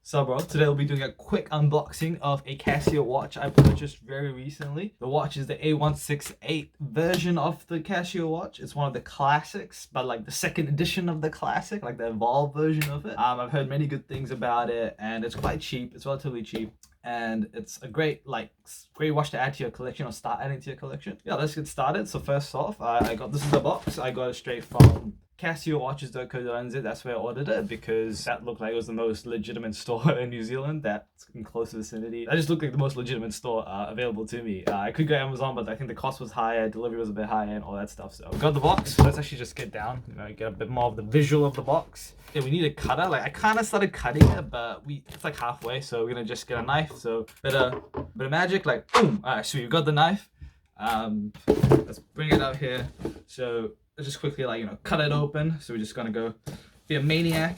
So bro, today we'll be doing a quick unboxing of a Casio watch I purchased very recently. The watch is the A168 version of the Casio watch. It's one of the classics, but like the second edition of the classic, like the evolved version of it. I've heard many good things about it, and it's quite cheap. It's relatively cheap, and it's a great watch to add to your collection or start adding to your collection. Yeah, let's get started. So first off, I got this is the box. I got it straight from CasioWatches.co.nz. That's where I ordered it because that looked like it was the most legitimate store in New Zealand that's in close vicinity. That just looked like the most legitimate store available to me. I could go Amazon, but I think the cost was higher, delivery was a bit higher, and all that stuff. So got the box. Let's actually just get down, get a bit more of the visual of the box. Yeah, we need a cutter. Like I kind of started cutting it, but it's like halfway, so we're gonna just get a knife. So bit of magic, like boom. All right, so we've got the knife. Let's bring it out here. So let's just quickly cut it open. So we're just gonna go be a maniac.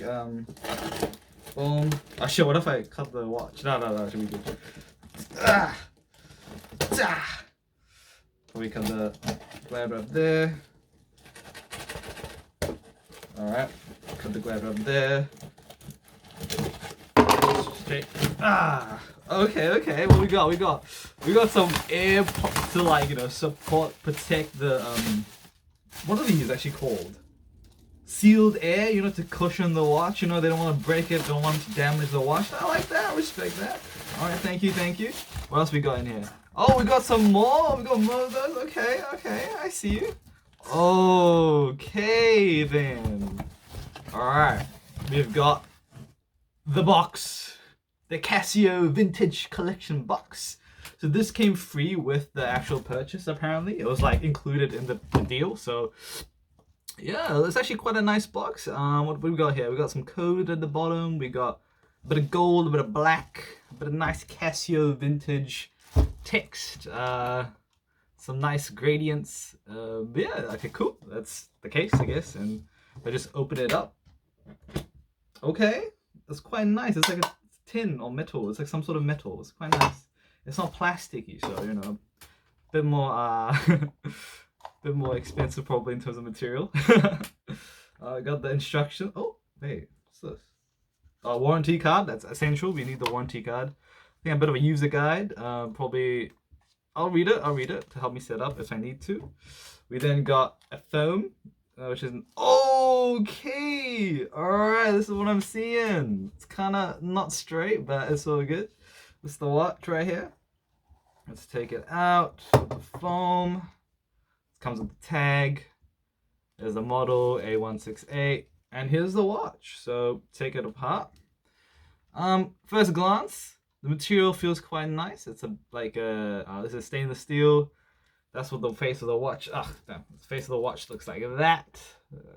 Boom. Oh shit, what if I cut the watch? No, should we do? We cut the glad up there. Alright. Cut the glad up there. Straight. Okay. What we got? We got some air to support, protect the what are these actually called? Sealed air, to cushion the watch. They don't want to break it, don't want to damage the watch. I like that, respect that. Alright, thank you. What else we got in here? Oh, we got some more. We got more of those. Okay, I see you. Okay then. Alright. We've got the box. The Casio Vintage Collection box. So this came free with the actual purchase, apparently. It was like included in the deal. So yeah, it's actually quite a nice box. What we got here? We got some code at the bottom. We got a bit of gold, a bit of black, a bit of nice Casio vintage text. Some nice gradients. Yeah, okay, cool. That's the case, I guess. And I just open it up. Okay, that's quite nice. It's like a tin or metal. It's like some sort of metal. It's quite nice. It's not plasticky, so a bit more bit more expensive probably in terms of material. I got the instruction. Oh, hey, what's this? Warranty card. That's essential. We need the warranty card. I think a bit of a user guide. Probably I'll read it to help me set up if I need to. We then got a foam, which is okay. All right, this is what I'm seeing. It's kind of not straight, but it's all good. This is the watch right here. Let's take it out with the foam. It comes with the tag. There's the model A168, and here's the watch. So take it apart. First glance, the material feels quite nice. It's this is stainless steel. That's what the face of the watch. The face of the watch looks like that.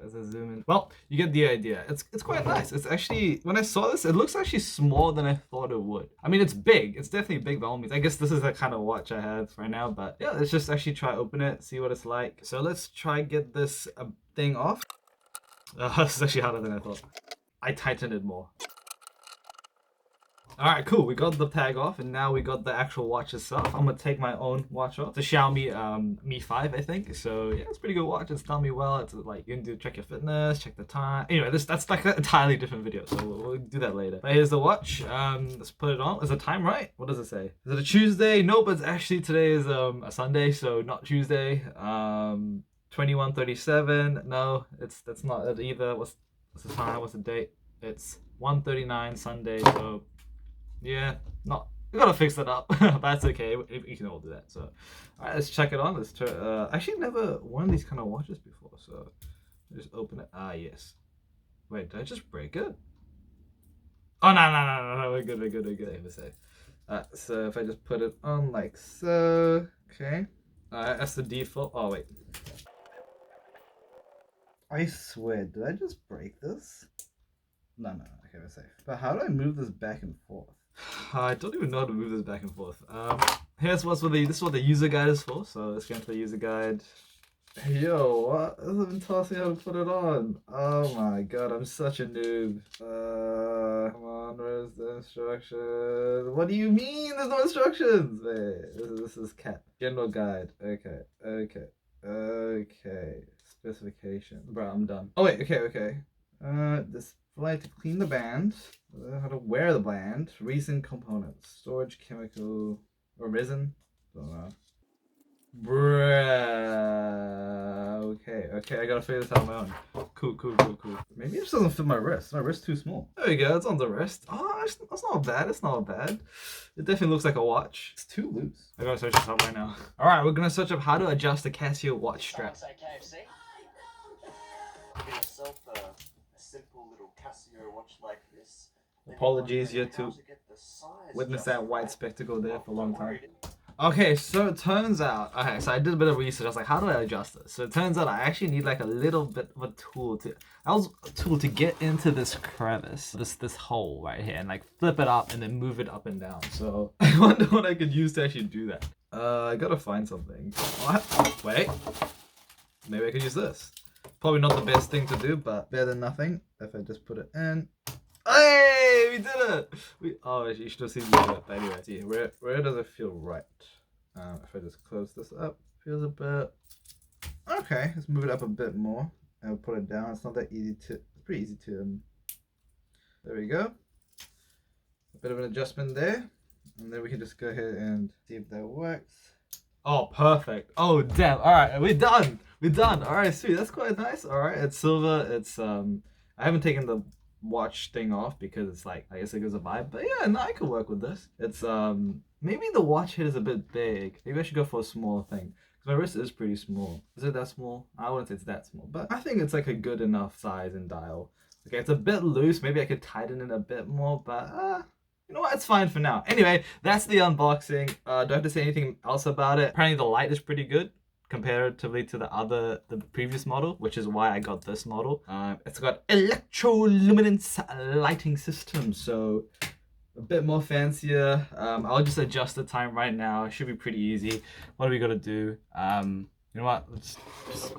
As I zoom in, well, you get the idea. It's quite nice. It's actually, when I saw this, it looks actually smaller than I thought it would. I mean, it's big. It's definitely big by all means. I guess this is the kind of watch I have right now. But yeah, let's just actually try open it, see what it's like. So let's try get this thing off. This is actually harder than I thought. I tightened it more. Alright, cool. We got the tag off, and now we got the actual watch itself. I'm gonna take my own watch off. It's a Xiaomi Mi 5, I think. So yeah, it's a pretty good watch. It's done me well. It's like you can check your fitness, check the time. Anyway, that's like an entirely different video, so we'll do that later. But here's the watch. Let's put it on. Is the time right? What does it say? Is it a Tuesday? Nope. It's actually today is a Sunday, so not Tuesday. 21:37. No, that's not it either. What's the time? What's the date? It's 1:39 Sunday. So yeah, we gotta fix it up. But that's okay. We can all do that. So, alright, let's check it on. Let's try. Actually, never worn these kind of watches before. So, just open it. Yes. Wait, did I just break it? Oh no! We're good. We're safe. So if I just put it on like so, okay. That's the default. Oh wait. I swear, did I just break this? No. Okay, we're safe. But how do I move this back and forth? I don't even know how to move this back and forth. This is what the user guide is for. So let's get into the user guide. Yo, what? It doesn't even tell us how to put it on. Oh my god, I'm such a noob. Come on, where's the instructions? What do you mean there's no instructions? Wait, this is cat. General guide. Okay. Specification. Bro, I'm done. Oh wait, okay. Display to clean the band. How to wear the band. Resin components. Storage chemical or resin. Don't know. Bruh. Okay, I gotta figure this out on my own. Cool. Maybe it just doesn't fit my wrist. My wrist's too small. There we go, it's on the wrist. Oh, that's not bad, it's not bad. It definitely looks like a watch. It's too loose. I gotta search this up right now. Alright, we're gonna search up how to adjust the Casio watch strap. KFC. Get yourself a simple little Casio watch like this. Apologies, you had to witness that white spectacle there for a long time. Okay, so it turns out, so I did a bit of research. I was like, how do I adjust this? So it turns out I actually need like a little bit of a tool to get into this crevice, this hole right here, and like flip it up and then move it up and down. So I wonder what I could use to actually do that. I gotta find something. What? Wait, maybe I could use this. Probably not the best thing to do, but better than nothing. If I just put it in. Hey, we did it! You should have seen me do it. But anyway, see, where does it feel right? If I just close this up, feels a bit. Okay, let's move it up a bit more. And we'll put it down. It's not that easy to. It's pretty easy to. There we go. A bit of an adjustment there, and then we can just go ahead and see if that works. Oh, perfect. Oh, damn. All right, we're done. All right, sweet. That's quite nice. All right, it's silver. It's I haven't taken the watch thing off because it's like, I guess it gives a vibe, but yeah, no, I could work with this. It's maybe the watch head is a bit big. Maybe I should go for a smaller thing because my wrist is pretty small. Is it that small? I wouldn't say it's that small, but I think it's like a good enough size and dial. Okay, it's a bit loose. Maybe I could tighten it a bit more, but you know what, it's fine for now. Anyway, that's the unboxing. Do I have to say anything else about it? Apparently the light is pretty good comparatively to the previous model, which is why I got this model. It's got electroluminescence lighting system, so a bit more fancier. I'll just adjust the time right now. It should be pretty easy. What are we gonna do? You know what? Let's just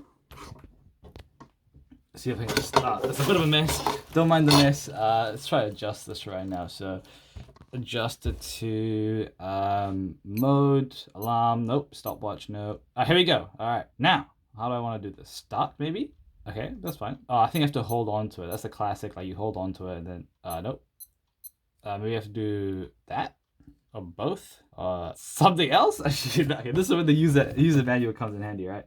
see if I can just. It's a bit of a mess. Don't mind the mess. Let's try to adjust this right now. So adjust it to mode, alarm, nope, stopwatch, no. Here we go. All right, now how do I want to do this? Start maybe. Okay, that's fine. Oh, I think I have to hold on to it. That's the classic, like you hold on to it and then nope. Maybe I have to do that or both. Something else. Actually, okay, this is where the user manual comes in handy, right?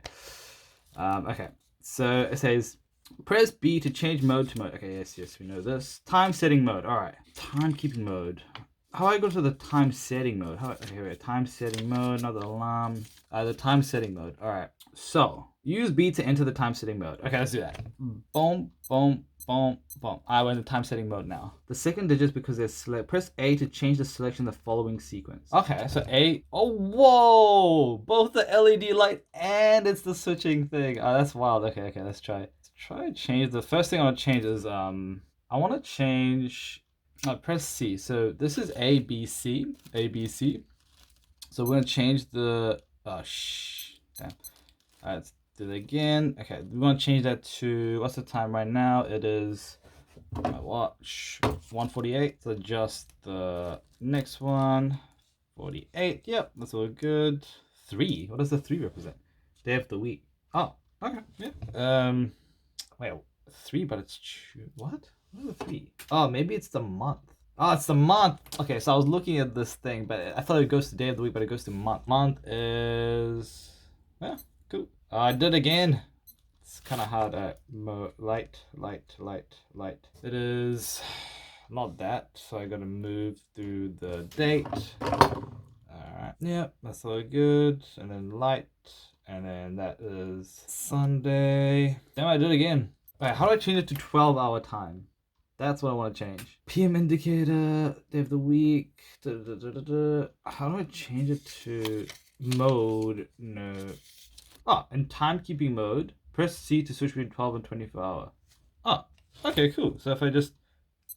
Okay, so it says press B to change mode to mode. Okay, yes, we know this. Time setting mode. All right, timekeeping mode. How do I go to the time setting mode? Okay, wait, time setting mode, not the alarm. The time setting mode. All right, so use B to enter the time setting mode. Okay, let's do that. Boom. I went in time setting mode now. The second digit is because there's select. Press A to change the selection of the following sequence. Okay, so A. Oh, whoa! Both the LED light and it's the switching thing. Oh, that's wild. Okay, let's try. Let's try to change. The first thing I want to change is I want to change. Press C. So this is A, B, C. So we're going to change the... damn. All right, let's do it again. Okay, we want to change that to... What's the time right now? It is... My watch. 1:48. So adjust the next one. 48. Yep, that's all good. 3. What does the 3 represent? Day of the week. Oh, okay. Yeah. Wait, 3, but it's... What? What are the 3? Oh, maybe it's the month. Oh, it's the month. Okay, so I was looking at this thing, but I thought it goes to day of the week, but it goes to month. Month is... Yeah, cool. I did again. It's kind of hard. Light. It is not that, so I gotta move through the date. Alright, yeah, that's all good. And then light, and then that is Sunday. Damn, I did it again. Alright, how do I change it to 12-hour time? That's what I want to change. PM indicator, day of the week. How do I change it to mode? No. Oh, in timekeeping mode, press C to switch between 12 and 24 hour. Oh, okay, cool. So if I just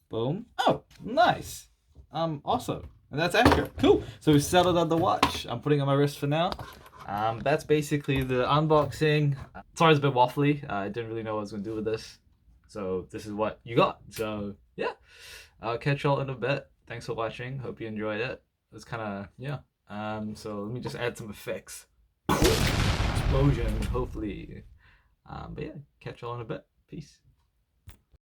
boom. Oh, nice. Awesome. And that's accurate. Cool. So we settled on the watch. I'm putting it on my wrist for now. That's basically the unboxing. Sorry, it's a bit waffly. I didn't really know what I was going to do with this. So this is what you got. So yeah, I'll catch y'all in a bit. Thanks for watching. Hope you enjoyed it. It was kind of, yeah. So let me just add some effects. Explosion, hopefully. But yeah, catch y'all in a bit. Peace.